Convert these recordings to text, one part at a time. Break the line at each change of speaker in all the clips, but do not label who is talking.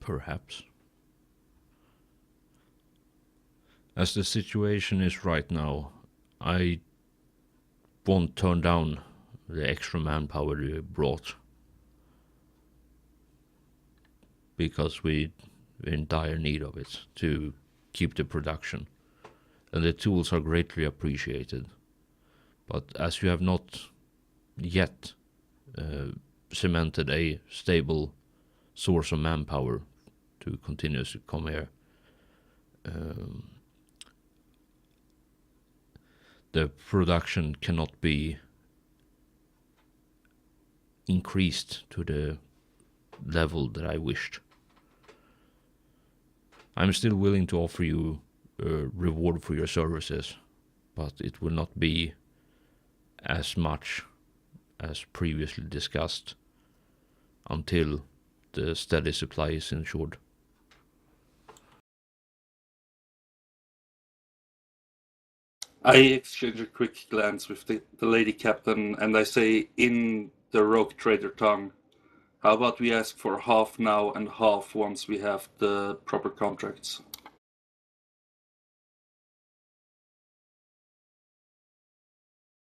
Perhaps. As the situation is right now, I won't turn down the extra manpower you brought, because we're in dire need of it to keep the production. And the tools are greatly appreciated. But as you have not yet cemented a stable source of manpower to continuously come here, the production cannot be increased to the level that I wished. I'm still willing to offer you a reward for your services, but it will not be as much as previously discussed until the steady supply is ensured.
I exchange a quick glance with the lady captain, and I say in the rogue trader tongue, how about we ask for half now and half once we have the proper contracts?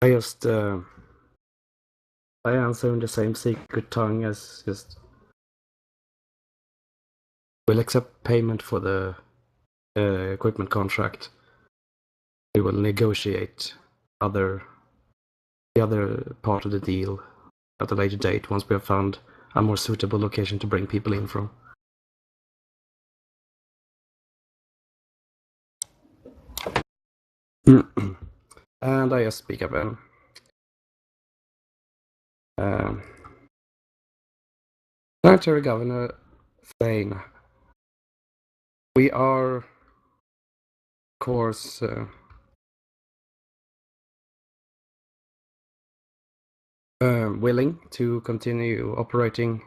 I just I answer in the same secret tongue as just we'll accept payment for the equipment contract. We will negotiate the other part of the deal at a later date once we have found a more suitable location to bring people in from. And I just speak up then. Planetary Governor Thane, we are, of course, willing to continue operating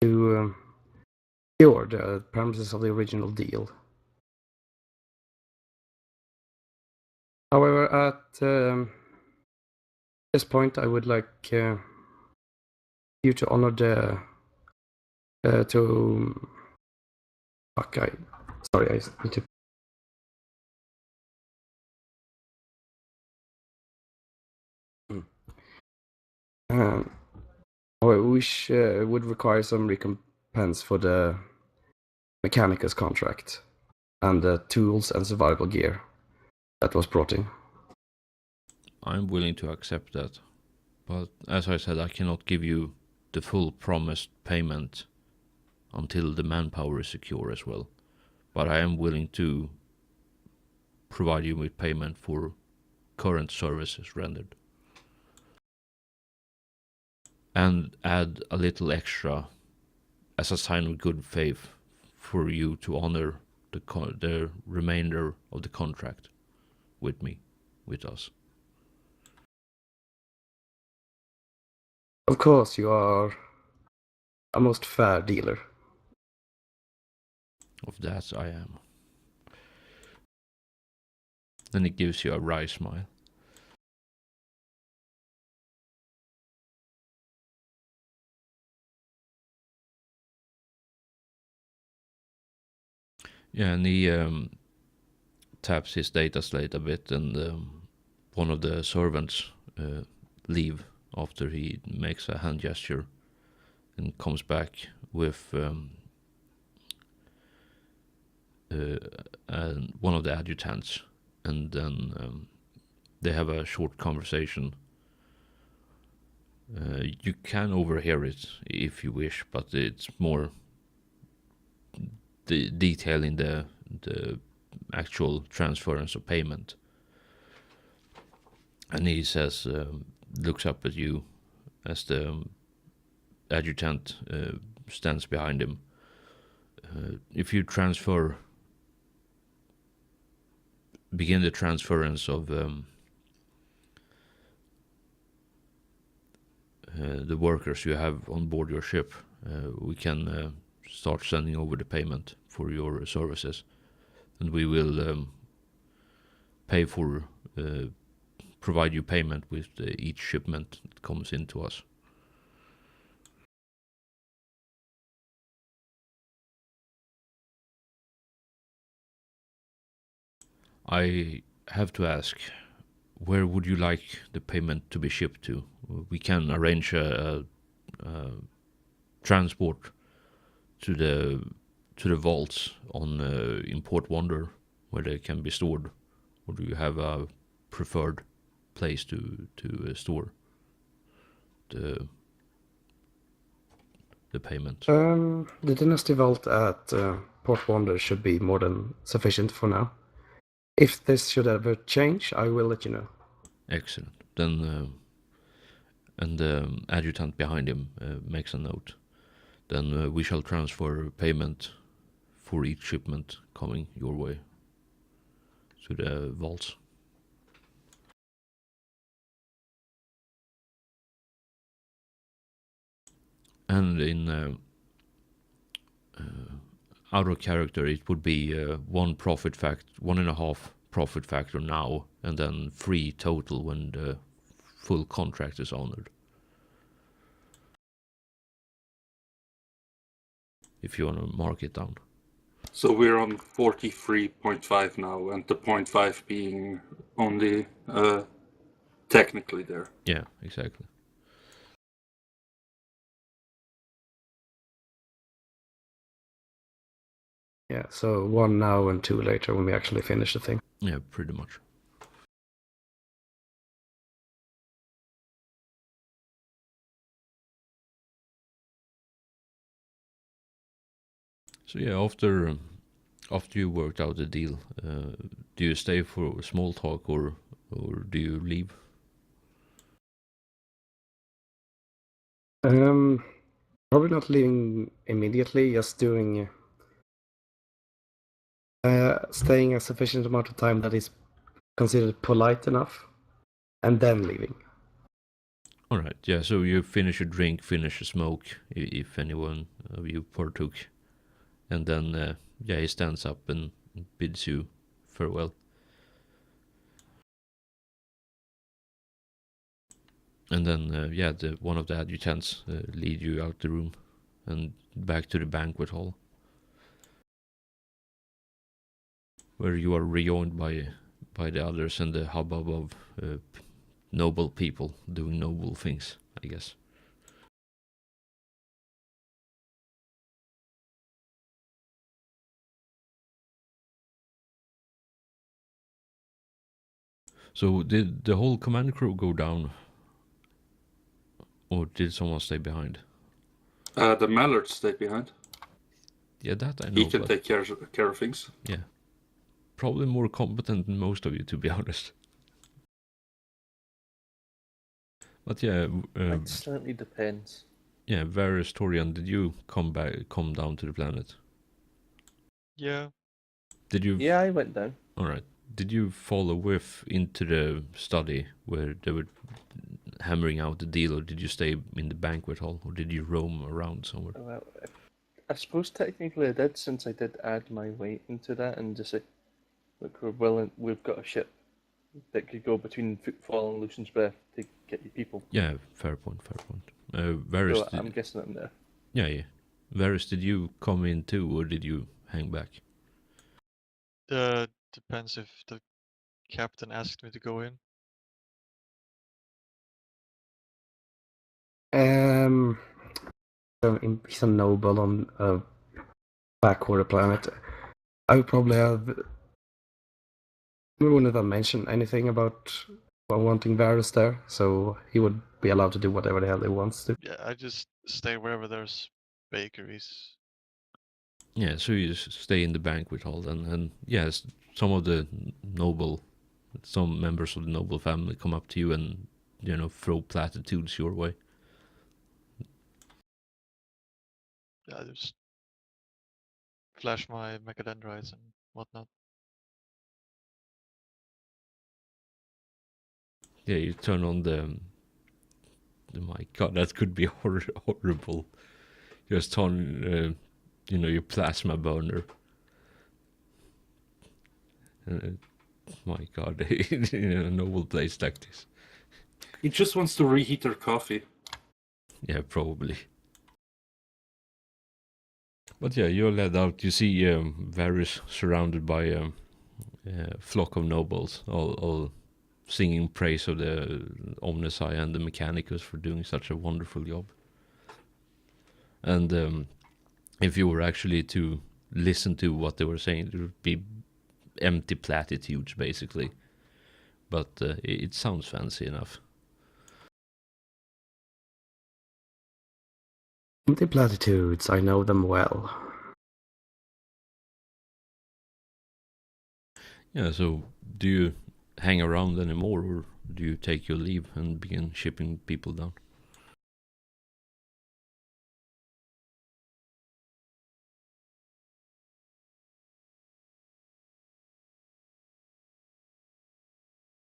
to secure the premises of the original deal. However, at this point, I would like you to honor the I need to. I wish would require some recompense for the Mechanicus contract and the tools and survival gear that was brought in.
I'm willing to accept that, but as I said, I cannot give you the full promised payment until the manpower is secure as well. But I am willing to provide you with payment for current services rendered, and add a little extra as a sign of good faith for you to honor the remainder of the contract with me, with us.
Of course, you are a most fair dealer.
Of that I am. Then it gives you a wry smile. Yeah, and he taps his data slate a bit, and one of the servants leave after he makes a hand gesture, and comes back with one of the adjutants, and then they have a short conversation. You can overhear it if you wish, but it's more the detail in the actual transference of payment. And he says, looks up at you as the adjutant stands behind him. If you begin the transference of the workers you have on board your ship, we can start sending over the payment for your services, and we will provide you payment with each shipment that comes into us. I have to ask, where would you like the payment to be shipped to? We can arrange a transport to the vaults on in Port Wonder, where they can be stored. Or do you have a preferred place to store the payment?
The Dynasty Vault at Port Wonder should be more than sufficient for now. If this should ever change, I will let you know.
Excellent. Then, and the adjutant behind him makes a note. Then we shall transfer payment for each shipment coming your way to the vaults. And in out of character, it would be 1.5 profit factor now, and then 3 total when the full contract is honored. If you want to mark it down.
So we're on 43.5 now, and the 0.5 being only technically there.
Yeah, exactly.
Yeah, so 1 now and 2 later when we actually finish the thing.
Yeah, pretty much. So yeah, after you worked out the deal, do you stay for small talk or do you leave?
Probably not leaving immediately, just doing staying a sufficient amount of time that is considered polite enough, and then leaving.
All right, yeah. So you finish your drink, finish your smoke, if anyone of you partook, and then yeah, he stands up and bids you farewell. And then yeah, one of the adjutants lead you out the room and back to the banquet hall, where you are rejoined by the others and the hubbub of noble people doing noble things, I guess. So did the whole command crew go down, or did someone stay behind?
The Mallard stayed behind.
Yeah, that I know.
He can take care of things.
Yeah, probably more competent than most of you, to be honest. But yeah,
It certainly depends.
yeah, various Torian, did you come down to the planet?
Yeah.
Did you?
Yeah, I went down.
All right. Did you follow with into the study where they were hammering out the deal, or did you stay in the banquet hall, or did you roam around somewhere?
Well, I suppose technically I did, since I did add my weight into that and just say, look, we've got a ship that could go between Footfall and Lucian's Breath to get you people.
Yeah, fair point. Varys,
So I'm guessing I'm there.
yeah. Varys, did you come in too, or did you hang back?
Depends if the captain asked me to go in.
He's a noble on a backwater planet. I would probably have. We wouldn't have mentioned anything about wanting Varus there, so he would be allowed to do whatever the hell he wants to.
Yeah, I just stay wherever there's bakeries.
Yeah, so you just stay in the banquet hall, and yes, some members of the noble family come up to you and throw platitudes your way.
Yeah, just flash my mechadendrites and whatnot.
Yeah, you turn on the my god, that could be horrible. Just turn, your plasma burner. My god, in a noble place like this.
He just wants to reheat their coffee.
Yeah, probably. But yeah, you're led out. You see Varys surrounded by flock of nobles, all singing praise of the Omnisci and the Mechanicus for doing such a wonderful job. And if you were actually to listen to what they were saying, it would be empty platitudes, basically. But it sounds fancy enough.
The platitudes, I know them well.
Yeah, so do you hang around anymore, or do you take your leave and begin shipping people down?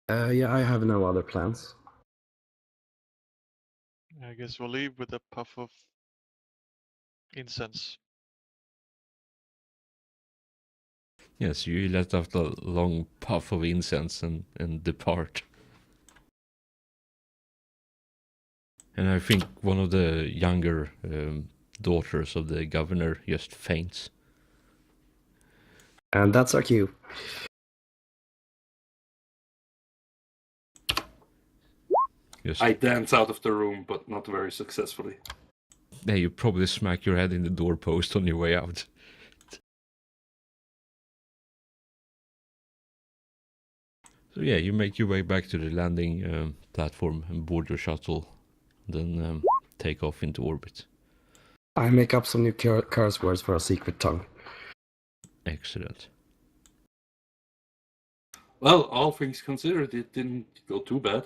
Yeah, I have no other plans.
I guess we'll leave with a puff of incense.
Yes, you let out a long puff of incense and depart. And I think one of the younger daughters of the governor just faints.
And that's our cue.
Just,
I dance out of the room, but not very successfully.
yeah, you probably smack your head in the doorpost on your way out. So yeah, you make your way back to the landing platform and board your shuttle, then take off into orbit.
I make up some new curse words for a secret tongue.
Excellent.
Well, all things considered, it didn't go too bad.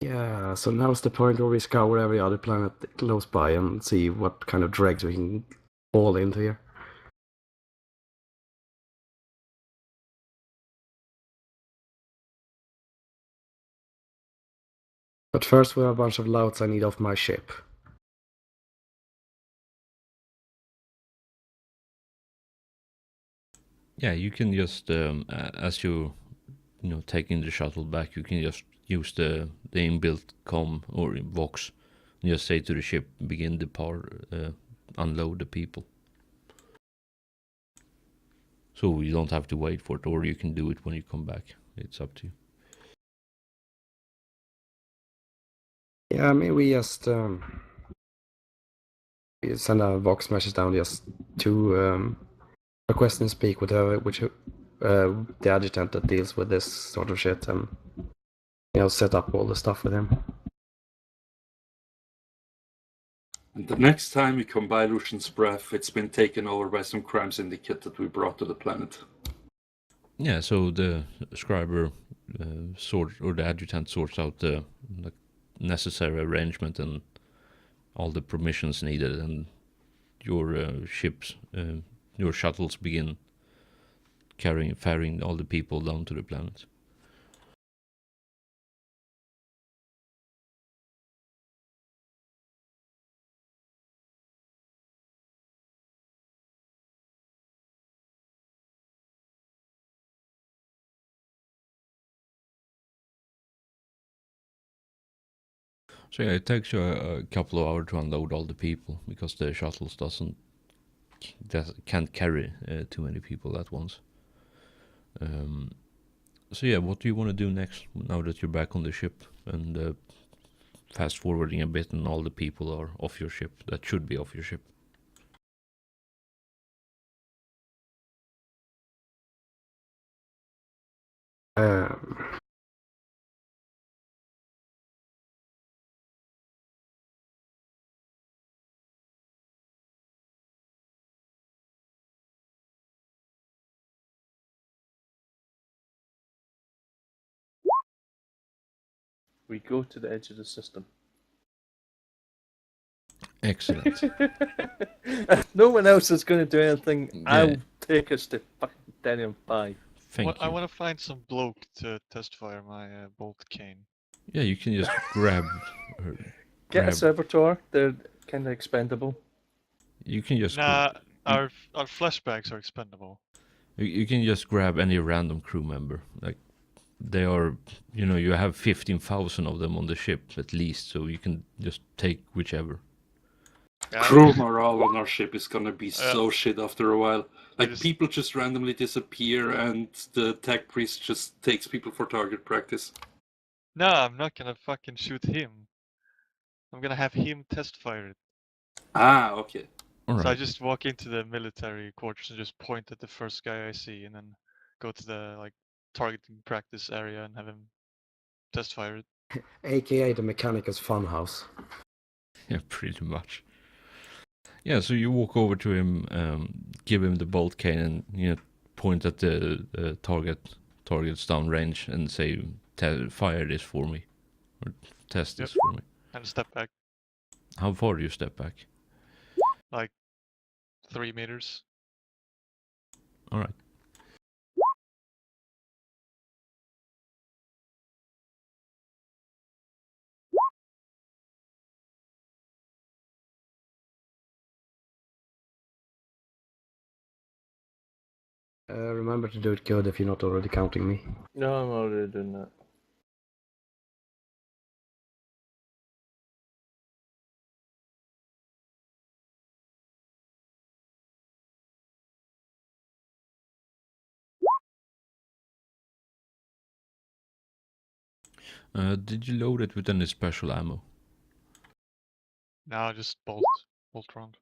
Yeah, so now's the point where we scour every other planet close by and see what kind of dregs we can fall into here. But first we have a bunch of louts I need off my ship.
Yeah, you can just as you taking the shuttle back, you can just use the inbuilt com or vox and just say to the ship, begin depart, unload the people. So you don't have to wait for it, or you can do it when you come back. It's up to you.
Yeah, I mean we just we send a vox message down just to request and speak with the adjutant that deals with this sort of shit, and set up all the stuff with him.
And the next time we come by Lucian's Breath, it's been taken over by some crime syndicate that we brought to the planet.
Yeah, so the scriber the adjutant sorts out the necessary arrangement and all the permissions needed, and your ships, your shuttles begin ferrying all the people down to the planet. So yeah, it takes you a couple of hours to unload all the people because the shuttles can't carry too many people at once. So yeah, what do you want to do next now that you're back on the ship and fast forwarding a bit and all the people are off your ship that should be off your ship?
We go to the edge of the system.
Excellent.
If no one else is going to do anything,
Yeah.
I'll take us to fucking Denium 5.
Thank you.
I want to find some bloke to test fire my bolt cane.
Yeah, you can just grab her.
Get a
grab-
servitor, they're kind of expendable.
You can just
Nah, our flashbacks are expendable.
you can just grab any random crew member. Like they are, you have 15,000 of them on the ship at least, so you can just take whichever.
Yeah,
Crew morale on our ship is gonna be
Yeah.
so shit after a while. Like,
just-
people just randomly disappear and the tech priest just takes people for target practice.
No, I'm not gonna fucking shoot him. I'm gonna have him test fire it.
Ah, okay.
All
So I
right.
just walk into the military quarters and just point at the first guy I see, and then go to the like targeting practice area and have him test fire it.
AKA the Mechanicus Funhouse.
Yeah, pretty much. Yeah, so you walk over to him, give him the bolt cane, and point at the target's downrange, and say, "Fire this for me, or test this
Yep.
for me."
And step back
How far do you step back?
like 3 meters.
All right.
Remember to do it good if you're not already counting me.
No, I'm already doing that.
Did you load it with any special ammo?
Now just bolt round.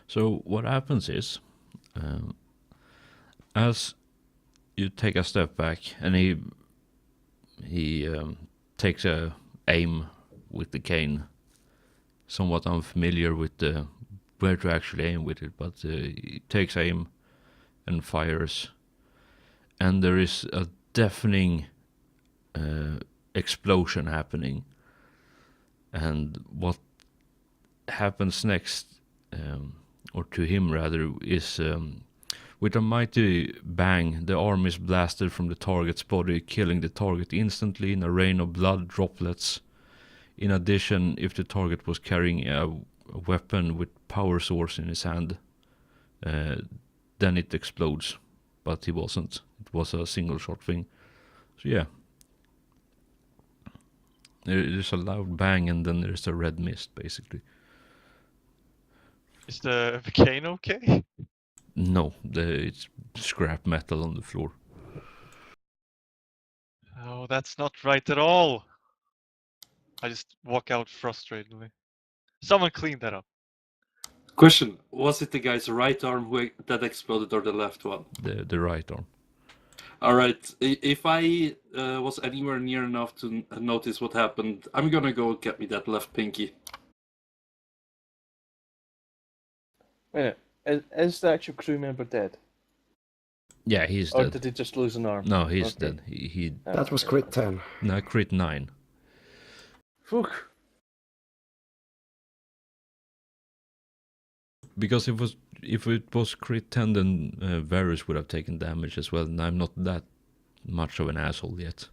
So what happens is, as you take a step back, and he takes a aim with the cane. Somewhat unfamiliar with where to actually aim with it, but he takes aim and fires, and there is a deafening explosion happening. And what happens next, or to him rather, is with a mighty bang, the arm is blasted from the target's body, killing the target instantly in a rain of blood droplets. In addition, if the target was carrying a weapon with power source in his hand, then it explodes. But he wasn't. It was a single shot thing. So yeah. There's a loud bang, and then there's a red mist, basically.
Is the cane okay?
No, it's scrap metal on the floor.
Oh, that's not right at all. I just walk out frustratedly. Someone clean that up.
Question: was it the guy's right arm that exploded or the left one?
The right arm.
All right. If I was anywhere near enough to notice what happened, I'm gonna go get me that left pinky.
Wait a minute, is the actual crew member dead?
Yeah, he's
Or
dead.
did he just lose an arm?
No, he's
Okay.
dead. He
That was crit 10.
no, crit 9.
Phew.
Because if it was crit 10, then Varus would have taken damage as well, and I'm not that much of an asshole yet.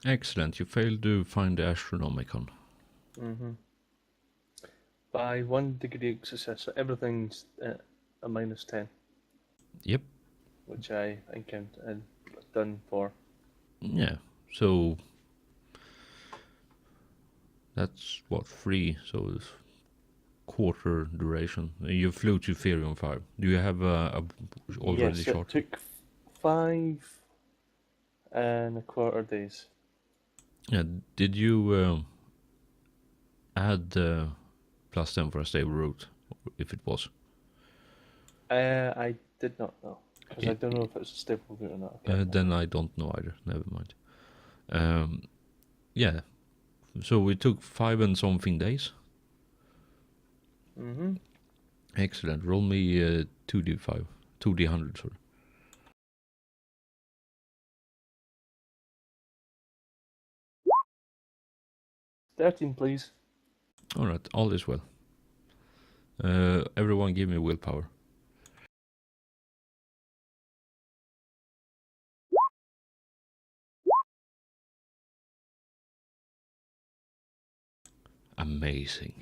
Excellent. You failed to find the Astronomicon.
Mm-hmm. By 1 degree of success, so everything's a minus 10,
Yep.
which I think I'm done for.
Yeah. So that's what, 3. So it's quarter duration. You flew to Therion 5. Do you have a already
Yes,
short?
it took 5 and a quarter days.
Yeah, did you add +10 for a stable route, if it was?
I did not know, because I
It-
don't know if it's a stable route or not. I can't
Then I don't know either. Never mind. Yeah. So it took 5 and something days.
Mm-hmm.
Excellent. Roll me 2d5. 2d100, sorry.
13, please.
Alright, all is well. Everyone give me willpower. Amazing.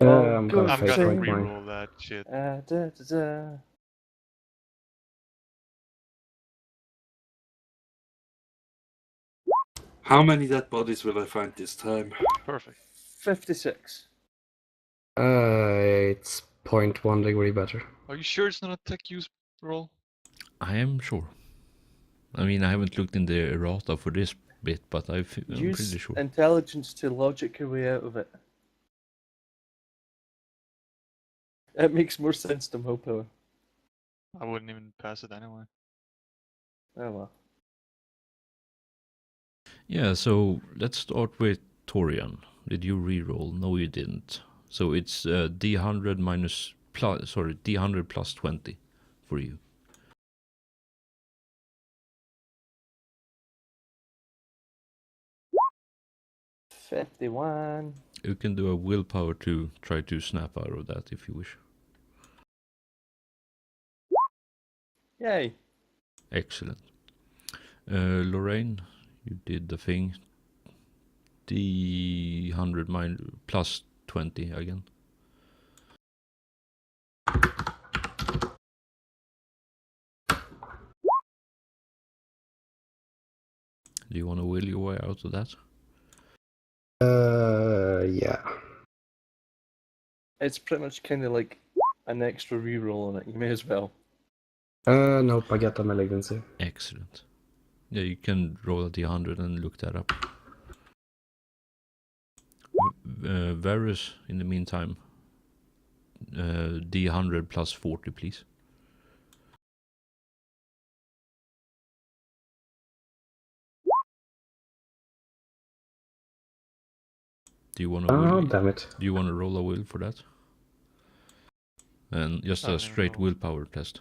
I'm
good
gonna
I'm
fake
gonna
point mine.
reroll that shit.
Da, da, da.
How many dead bodies will I find this time?
Perfect.
56.
It's 0.1 degree better.
Are you sure it's not a tech use roll?
I am sure. I mean, I haven't looked in the errata for this bit, but I'm
Use
pretty sure.
intelligence to logic your way out of it. It makes more sense than willpower.
I wouldn't even pass it anyway.
Oh well.
Yeah, so let's start with Torian. Did you reroll? No, you didn't. So it's D100 minus plus, sorry, D100 plus 20 for you.
$51.
You can do a willpower to try to snap out of that if you wish.
Yay.
Excellent. Lorraine, you did the thing. D100 plus 20 again. Do you want to will your way out of that?
Yeah.
It's pretty much kind of like an extra reroll on it. You may as well.
Nope, I get a malignancy.
Excellent. Yeah, you can roll a D100 and look that up. Varus, in the meantime, D100 plus 40, please. Do you want to
Oh,
will?
damn it.
Do you want to roll a will for that? And just
I
a
don't even
straight
know.
willpower test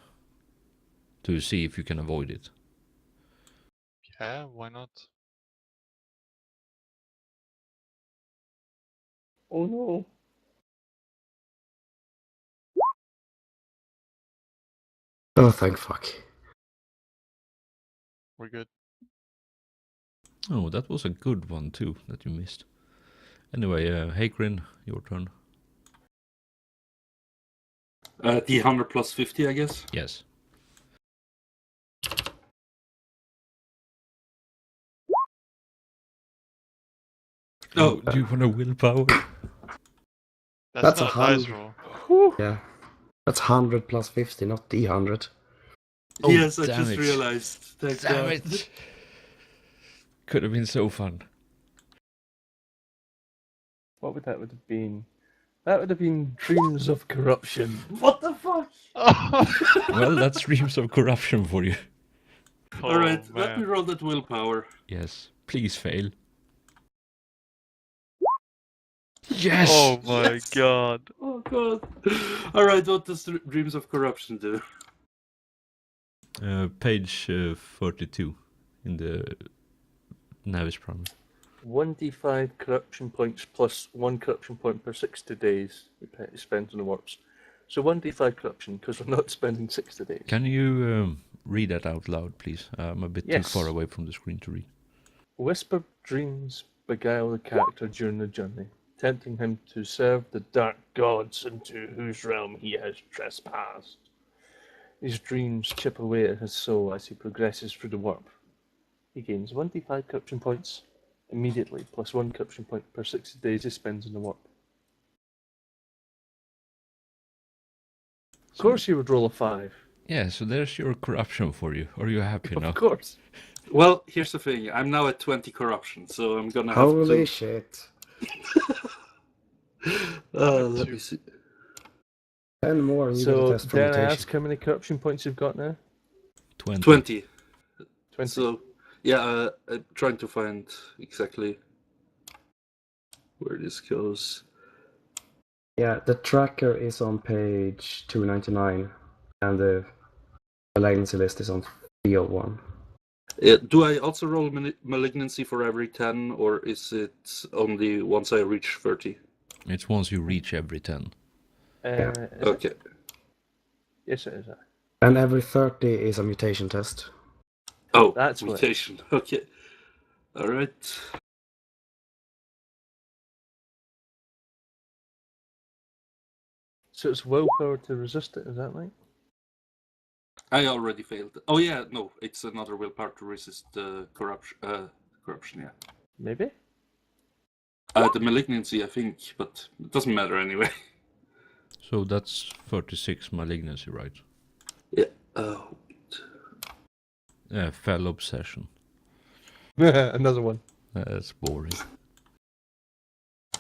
to see if you can avoid it.
Yeah, why not?
Oh no.
Oh, thank fuck.
We're good.
Oh, that was a good one too that you missed. Anyway, Hakrin, your turn.
D100 plus 50, I guess.
Yes.
Oh,
Do you want a willpower?
That's
not
a
a dice
100.
roll.
Whew.
Yeah. That's 100 plus 50, not D100.
Oh,
yes, I
damn
just
it.
realized. Thank
Damn
God.
it! Could have been so fun.
What would that would have been? That would have been Dreams of Corruption.
What the fuck?
Well, that's Dreams of Corruption for you.
Oh,
Alright, let me
man.
roll that willpower.
Yes. Please fail. Yes!
Oh my
Yes!
god.
Oh God. Alright, what does Dreams of Corruption do?
Page 32 in the Navis Primer.
1d5 corruption points plus 1 corruption point per 60 days spent on the warps. So 1d5 corruption, because we're not spending 60 days.
Can you read that out loud, please? I'm a bit too
Yes.
far away from the screen to read.
Whispered dreams beguile the character during the journey, tempting him to serve the dark gods into whose realm he has trespassed. These dreams chip away at his soul as he progresses through the warp. He gains 1d5 corruption points immediately, plus 1 corruption point per 60 days he spends in the warp. Of course he would roll a 5.
Yeah, so there's your corruption for you. Are you happy now?
Of course.
Well, here's the thing. I'm now at 20 corruption, so I'm gonna have
Holy
to.
shit.
Let me see.
10 more and you get a
So,
test for
dare I
mutation.
ask how many corruption points you've got now?
20.
20.
20.
So, yeah, I'm trying to find exactly where this goes.
Yeah, the tracker is on page 299 and the malignancy list is on 301.
Do I also roll malignancy for every 10, or is it only once I reach 30?
It's once you reach every 10.
Yeah.
Is it?
Okay.
Yes, it is.
And every 30 is a mutation test.
Oh,
That's what-
mutation. Okay. All right.
So it's willpower to resist it, is that right?
I already failed. Oh yeah, no, it's another willpower to resist corruption. Corruption, yeah.
Maybe?
The malignancy, I think, but it doesn't matter anyway.
So that's 36 malignancy, right?
Yeah. Oh.
Fell obsession.
Another one.
That's boring.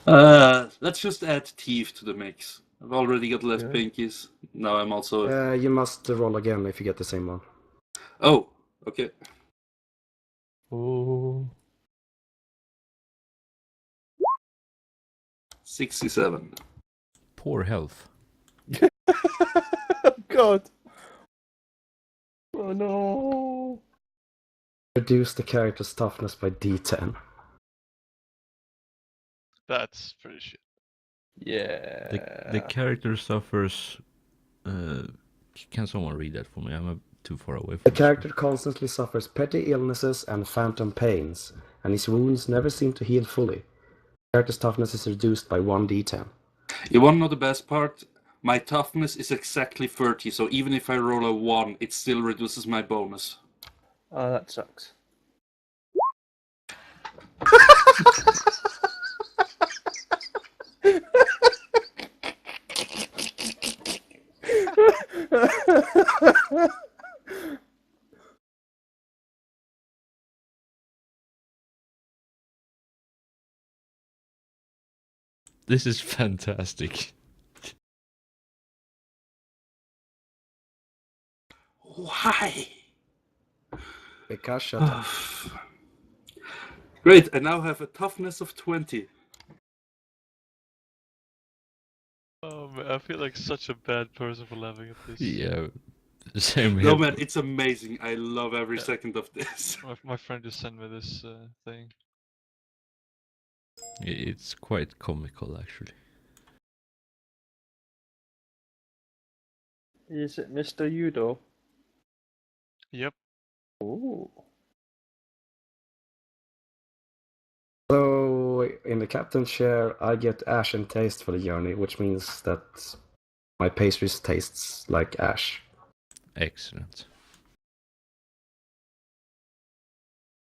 Let's just add teeth to the mix. I've already got left
Yeah.
pinkies. Now I'm also.
You must roll again if you get the same one.
Oh, okay.
Oh.
67.
Poor health.
God. Oh no.
Reduce the character's toughness by D10.
That's pretty shit.
Yeah.
The character suffers. Can someone read that for me? I'm too far away from
The character constantly suffers petty illnesses and phantom pains, and his wounds never seem to heal fully. Character's toughness is reduced by 1d10.
You want to know the best part? My toughness is exactly 30, so even if I roll a 1, it still reduces my bonus.
Oh, that sucks.
This is fantastic.
Why?
Because shut up.
Great, I now have a toughness of 20.
Oh man, I feel like such a bad person for laughing at this.
Yeah, same here.
No man, it's amazing. I love every
Yeah.
second of this.
My friend just sent me this thing.
It's quite comical, actually.
Is it Mr. Udo?
Yep.
Oh.
So, in the captain's chair, I get ash and taste for the journey, which means that my pastries tastes like ash.
Excellent.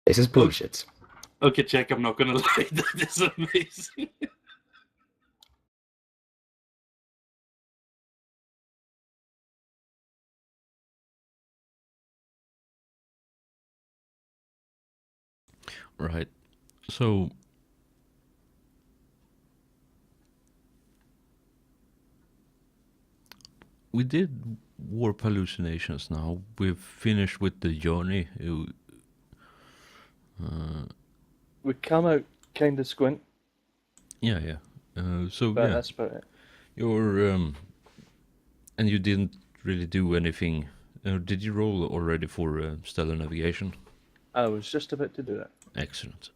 This is bullshit.
Okay, Jack, I'm not gonna lie, that is amazing.
Right. So we did warp hallucinations now. We've finished with the journey.
We come out kind of squint,
Yeah. So
but
yeah,
that's about it.
you're and you didn't really do anything. Did you roll already for stellar navigation?
I was just about to do that.
Excellent.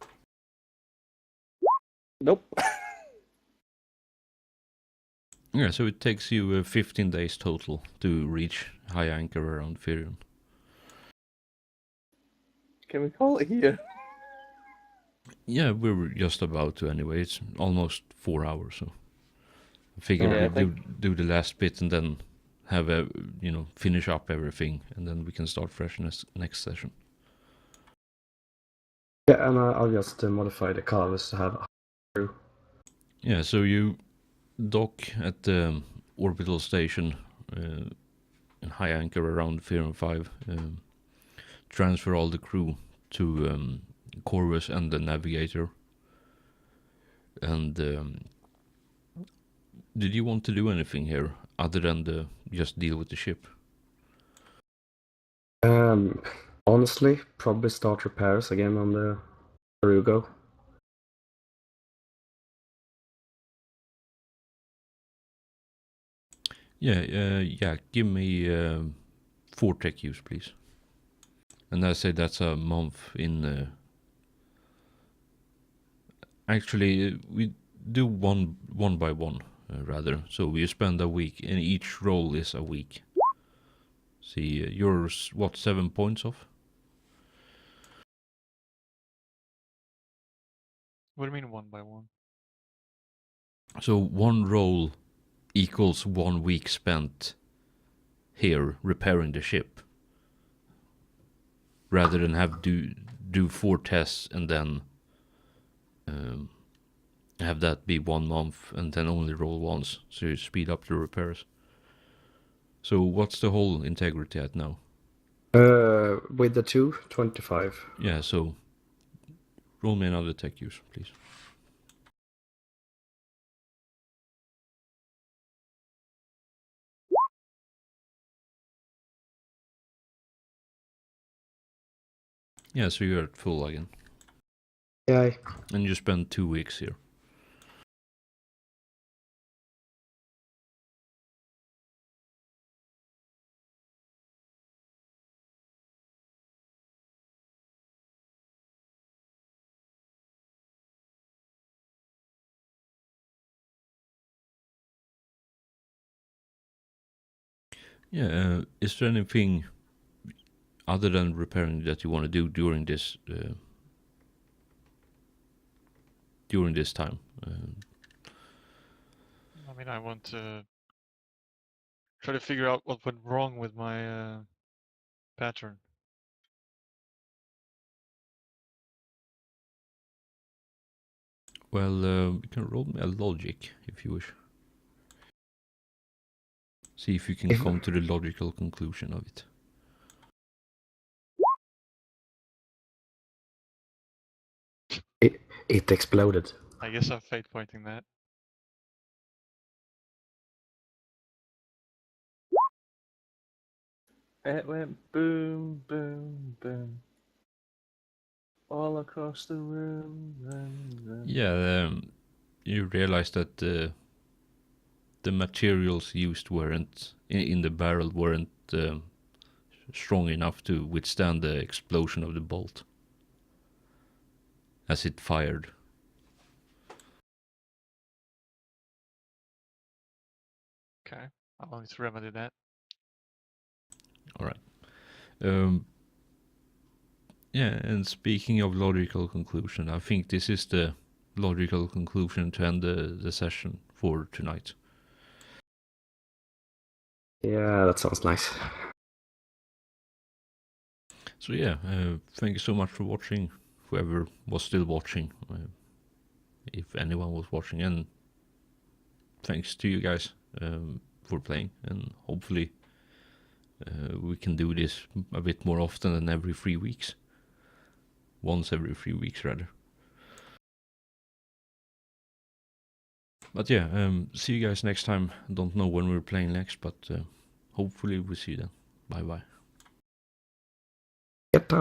Nope.
Yeah, so it takes you 15 days total to reach high anchor around Firion.
Can we call it here?
Yeah, we were just about to anyway. It's almost 4 hours, so I figured
Yeah, I
we'd do the last bit and then have finish up everything, and then we can start fresh next session.
Yeah, and I'll just modify the colors to have a
Yeah, so you dock at the orbital station in high anchor around Firion 5. Transfer all the crew to Corvus and the Navigator. And did you want to do anything here other than just deal with the ship?
Honestly, probably start repairs again on the Arugo.
Yeah, give me 4 tech use, please. And I say that's a month in... Actually, we do one by one, rather. So we spend a week, and each roll is a week. See, yours, what, 7 points off?
What do you mean 1 by 1?
So 1 roll equals 1 week spent here repairing the ship, rather than have do 4 tests and then have that be 1 month and then only roll once, so you speed up the repairs. So what's the whole integrity at now?
With the 25.
Yeah, so roll me another tech use, please. Yeah, so you're at full again.
Yeah.
And you spend 2 weeks here. Yeah, is there anything other than repairing that you want to do during this time?
I mean, I want to try to figure out what went wrong with my pattern.
Well, you can roll me a logic if you wish. See if you can come to the logical conclusion of it.
It exploded.
I guess I'm fate pointing that.
It went boom, boom, boom. All across the room.
Yeah, you realize that the materials used weren't in the barrel weren't strong enough to withstand the explosion of the bolt as it fired.
Okay, I'll need to remedy that.
All right. Yeah, and speaking of logical conclusion, I think this is the logical conclusion to end the session for tonight.
Yeah, that sounds nice.
So yeah, thank you so much for watching, whoever was still watching, if anyone was watching, and thanks to you guys for playing, and hopefully we can do this a bit more often than every 3 weeks. Once every 3 weeks, rather. But yeah, see you guys next time. Don't know when we're playing next, but hopefully we'll see you then. Bye bye.
Yep.